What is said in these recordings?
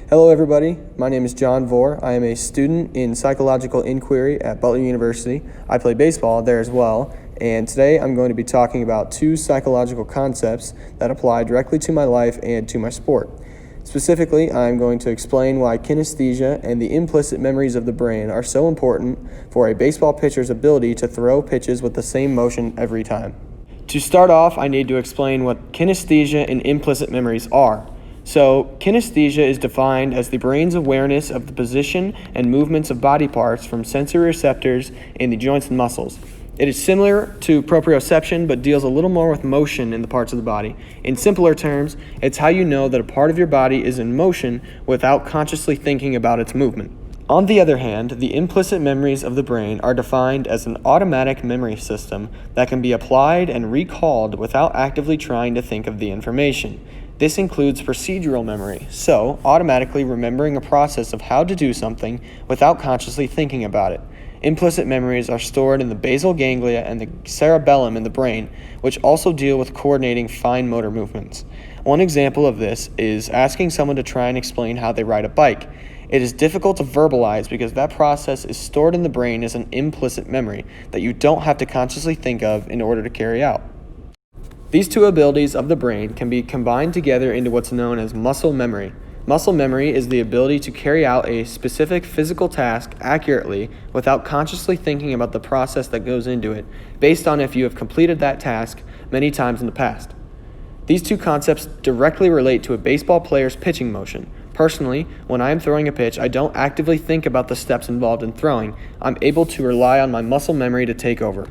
Hello everybody, my name is John Vore. I am a student in psychological inquiry at Butler University. I play baseball there as well, and today I'm going to be talking about two psychological concepts that apply directly to my life and to my sport. Specifically, I'm going to explain why kinesthesia and the implicit memories of the brain are so important for a baseball pitcher's ability to throw pitches with the same motion every time. To start off, I need to explain what kinesthesia and implicit memories are. So, kinesthesia is defined as the brain's awareness of the position and movements of body parts from sensory receptors in the joints and muscles. It is similar to proprioception, but deals a little more with motion in the parts of the body. In simpler terms, it's how you know that a part of your body is in motion without consciously thinking about its movement. On the other hand, the implicit memories of the brain are defined as an automatic memory system that can be applied and recalled without actively trying to think of the information. This includes procedural memory, so automatically remembering a process of how to do something without consciously thinking about it. Implicit memories are stored in the basal ganglia and the cerebellum in the brain, which also deal with coordinating fine motor movements. One example of this is asking someone to try and explain how they ride a bike. It is difficult to verbalize because that process is stored in the brain as an implicit memory that you don't have to consciously think of in order to carry out. These two abilities of the brain can be combined together into what's known as muscle memory. Muscle memory is the ability to carry out a specific physical task accurately without consciously thinking about the process that goes into it, based on if you have completed that task many times in the past. These two concepts directly relate to a baseball player's pitching motion. Personally, when I am throwing a pitch, I don't actively think about the steps involved in throwing. I'm able to rely on my muscle memory to take over.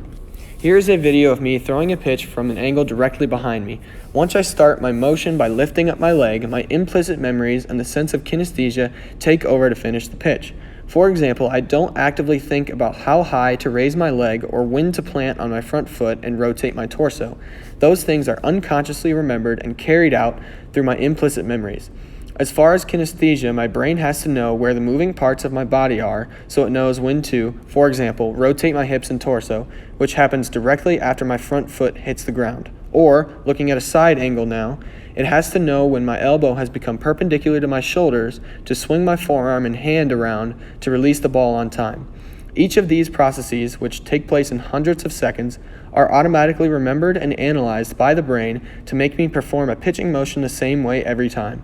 Here is a video of me throwing a pitch from an angle directly behind me. Once I start my motion by lifting up my leg, my implicit memories and the sense of kinesthesia take over to finish the pitch. For example, I don't actively think about how high to raise my leg or when to plant on my front foot and rotate my torso. Those things are unconsciously remembered and carried out through my implicit memories. As far as kinesthesia, my brain has to know where the moving parts of my body are, so it knows when to, for example, rotate my hips and torso, which happens directly after my front foot hits the ground. Or, looking at a side angle now, it has to know when my elbow has become perpendicular to my shoulders to swing my forearm and hand around to release the ball on time. Each of these processes, which take place in hundreds of seconds, are automatically remembered and analyzed by the brain to make me perform a pitching motion the same way every time.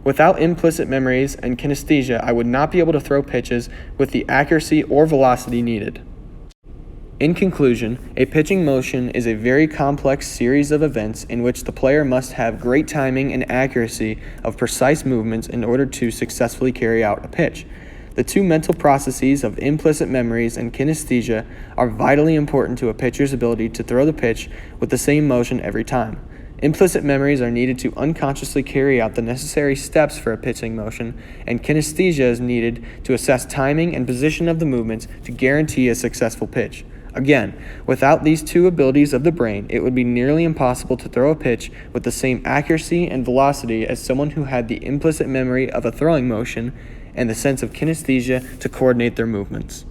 Without implicit memories and kinesthesia, I would not be able to throw pitches with the accuracy or velocity needed. In conclusion, a pitching motion is a very complex series of events in which the player must have great timing and accuracy of precise movements in order to successfully carry out a pitch. The two mental processes of implicit memories and kinesthesia are vitally important to a pitcher's ability to throw the pitch with the same motion every time. Implicit memories are needed to unconsciously carry out the necessary steps for a pitching motion, and kinesthesia is needed to assess timing and position of the movements to guarantee a successful pitch. Again, without these two abilities of the brain, it would be nearly impossible to throw a pitch with the same accuracy and velocity as someone who had the implicit memory of a throwing motion and the sense of kinesthesia to coordinate their movements.